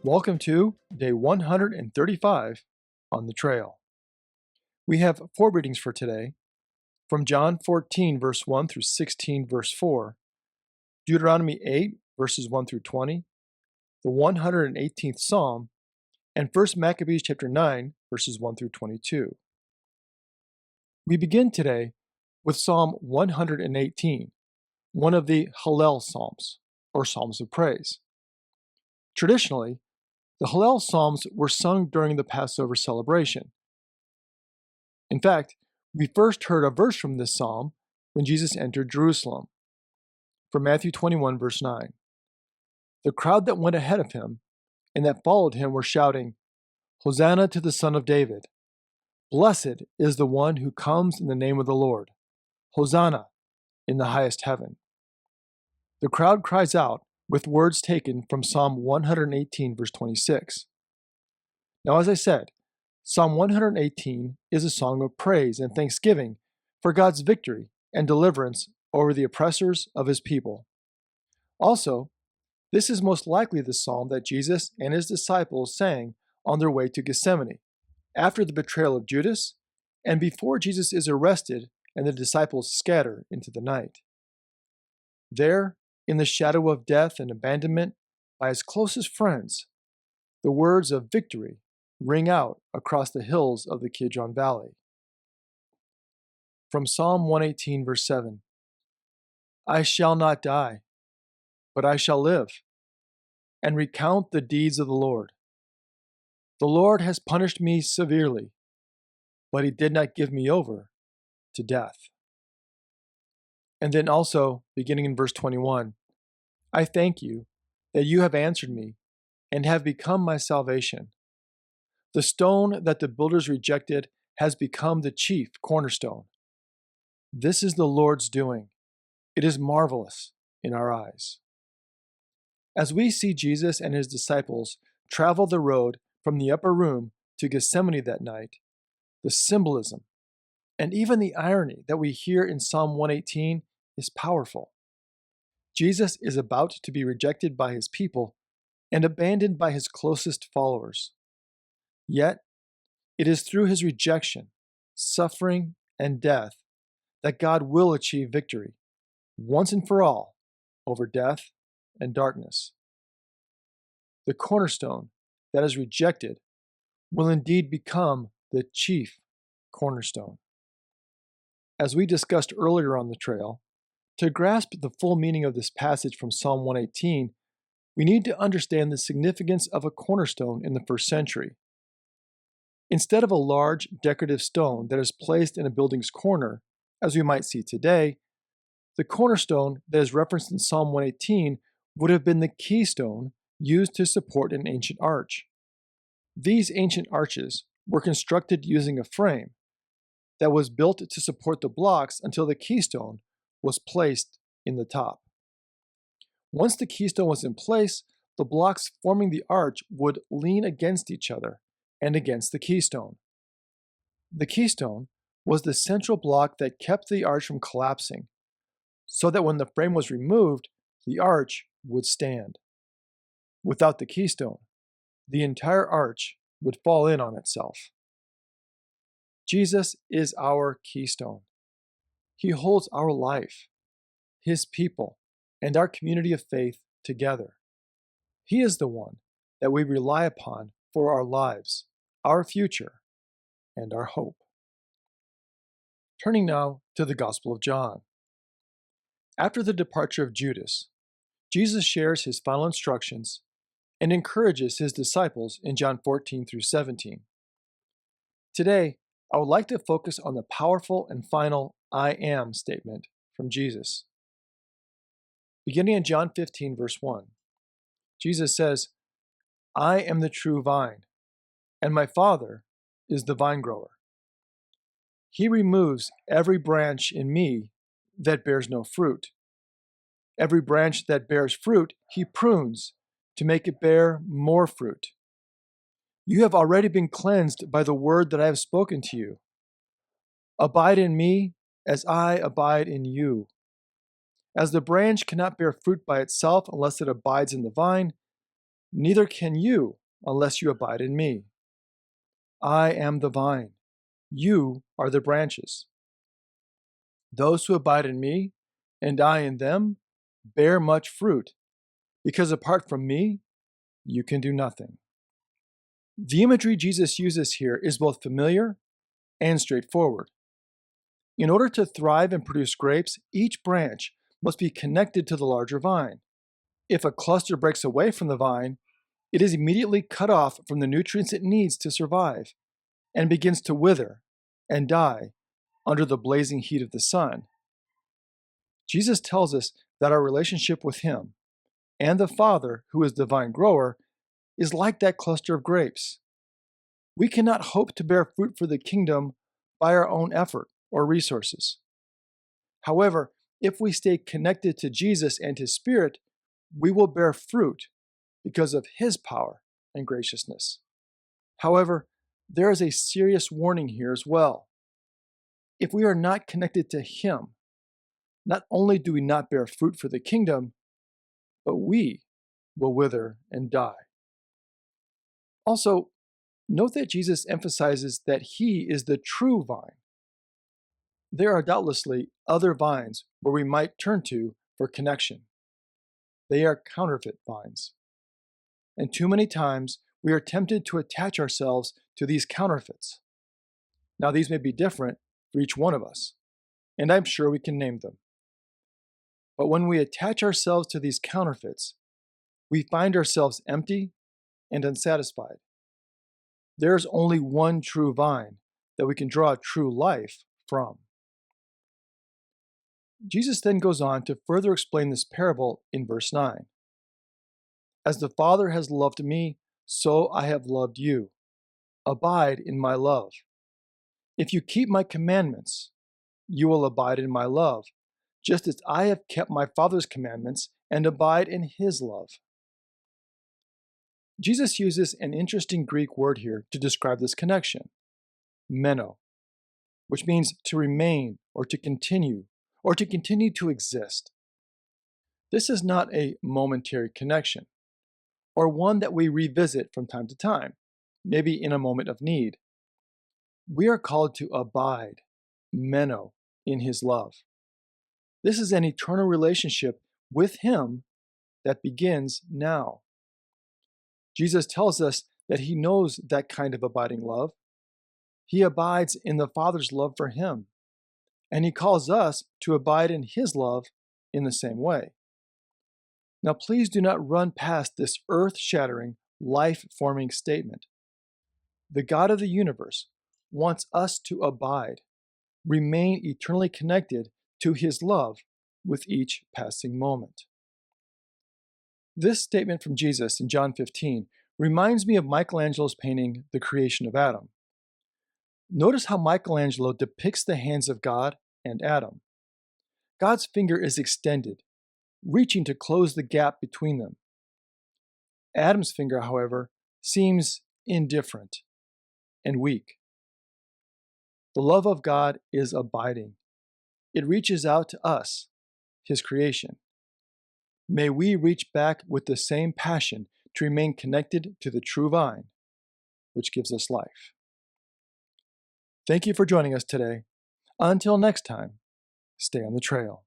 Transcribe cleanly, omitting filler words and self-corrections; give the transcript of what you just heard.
Welcome to day 135 on the trail. We have four readings for today from John 14, verse 1 through 16, verse 4, Deuteronomy 8, verses 1 through 20, the 118th Psalm, and 1 Maccabees chapter 9, verses 1 through 22. We begin today with Psalm 118, one of the Hallel Psalms, or Psalms of Praise. Traditionally, the Hallel Psalms were sung during the Passover celebration. In fact, we first heard a verse from this psalm when Jesus entered Jerusalem. From Matthew 21, verse 9. The crowd that went ahead of him and that followed him were shouting, "Hosanna to the Son of David! Blessed is the one who comes in the name of the Lord! Hosanna in the highest heaven!" The crowd cries out with words taken from Psalm 118, verse 26. Now, as I said, Psalm 118 is a song of praise and thanksgiving for God's victory and deliverance over the oppressors of his people. Also, this is most likely the psalm that Jesus and his disciples sang on their way to Gethsemane, after the betrayal of Judas and before Jesus is arrested and the disciples scatter into the night. There, in the shadow of death and abandonment by his closest friends, the words of victory ring out across the hills of the Kidron Valley. From Psalm 118, verse 7, I shall not die, but I shall live, and recount the deeds of the Lord. The Lord has punished me severely, but he did not give me over to death. And then also, beginning in verse 21, I thank you that you have answered me and have become my salvation. The stone that the builders rejected has become the chief cornerstone. This is the Lord's doing. It is marvelous in our eyes. As we see Jesus and his disciples travel the road from the upper room to Gethsemane that night, the symbolism and even the irony that we hear in Psalm 118 is powerful. Jesus is about to be rejected by his people and abandoned by his closest followers. Yet, it is through his rejection, suffering, and death that God will achieve victory, once and for all, over death and darkness. The cornerstone that is rejected will indeed become the chief cornerstone. As we discussed earlier on the trail, to grasp the full meaning of this passage from Psalm 118, we need to understand the significance of a cornerstone in the first century. Instead of a large decorative stone that is placed in a building's corner, as we might see today, the cornerstone that is referenced in Psalm 118 would have been the keystone used to support an ancient arch. These ancient arches were constructed using a frame that was built to support the blocks until the keystone was placed in the top. Once the keystone was in place, the blocks forming the arch would lean against each other and against the keystone. The keystone was the central block that kept the arch from collapsing, so that when the frame was removed, the arch would stand. Without the keystone, the entire arch would fall in on itself. Jesus is our keystone. He holds our life, his people, and our community of faith together. He is the one that we rely upon for our lives, our future, and our hope. Turning now to the Gospel of John. After the departure of Judas, Jesus shares his final instructions and encourages his disciples in John 14 through 17. Today, I would like to focus on the powerful and final I am statement from Jesus. Beginning in John 15, verse 1, Jesus says, I am the true vine, and my Father is the vine grower. He removes every branch in me that bears no fruit. Every branch that bears fruit, he prunes to make it bear more fruit. You have already been cleansed by the word that I have spoken to you. Abide in me as I abide in you. As the branch cannot bear fruit by itself unless it abides in the vine, Neither can you unless you abide in me. I am the vine. You are the branches. Those who abide in me, and I in them, bear much fruit, because apart from me, you can do nothing. The imagery Jesus uses here is both familiar and straightforward. In order to thrive and produce grapes, each branch must be connected to the larger vine. If a cluster breaks away from the vine, it is immediately cut off from the nutrients it needs to survive and begins to wither and die under the blazing heat of the sun. Jesus tells us that our relationship with Him and the Father, who is the vine grower, is like that cluster of grapes. We cannot hope to bear fruit for the kingdom by our own effort or resources. However, if we stay connected to Jesus and His Spirit, we will bear fruit because of His power and graciousness. However, there is a serious warning here as well. If we are not connected to Him, not only do we not bear fruit for the kingdom, but we will wither and die. Also, note that Jesus emphasizes that He is the true vine. There are doubtlessly other vines where we might turn to for connection. They are counterfeit vines. And too many times we are tempted to attach ourselves to these counterfeits. Now, these may be different for each one of us, and I'm sure we can name them. But when we attach ourselves to these counterfeits, we find ourselves empty and unsatisfied. There is only one true vine that we can draw true life from. Jesus then goes on to further explain this parable in verse 9. As the Father has loved me, so I have loved you. Abide in my love. If you keep my commandments, you will abide in my love, just as I have kept my Father's commandments and abide in His love. Jesus uses an interesting Greek word here to describe this connection, meno, which means to remain or to continue to exist. This is not a momentary connection, or one that we revisit from time to time, maybe in a moment of need. We are called to abide, meno, in His love. This is an eternal relationship with Him that begins now. Jesus tells us that He knows that kind of abiding love. He abides in the Father's love for Him, and He calls us to abide in His love in the same way. Now, please do not run past this earth-shattering, life-forming statement. The God of the universe wants us to abide, remain eternally connected to His love with each passing moment. This statement from Jesus in John 15 reminds me of Michelangelo's painting, The Creation of Adam. Notice how Michelangelo depicts the hands of God and Adam. God's finger is extended, reaching to close the gap between them. Adam's finger, however, seems indifferent and weak. The love of God is abiding. It reaches out to us, His creation. May we reach back with the same passion to remain connected to the true vine, which gives us life. Thank you for joining us today. Until next time, stay on the trail.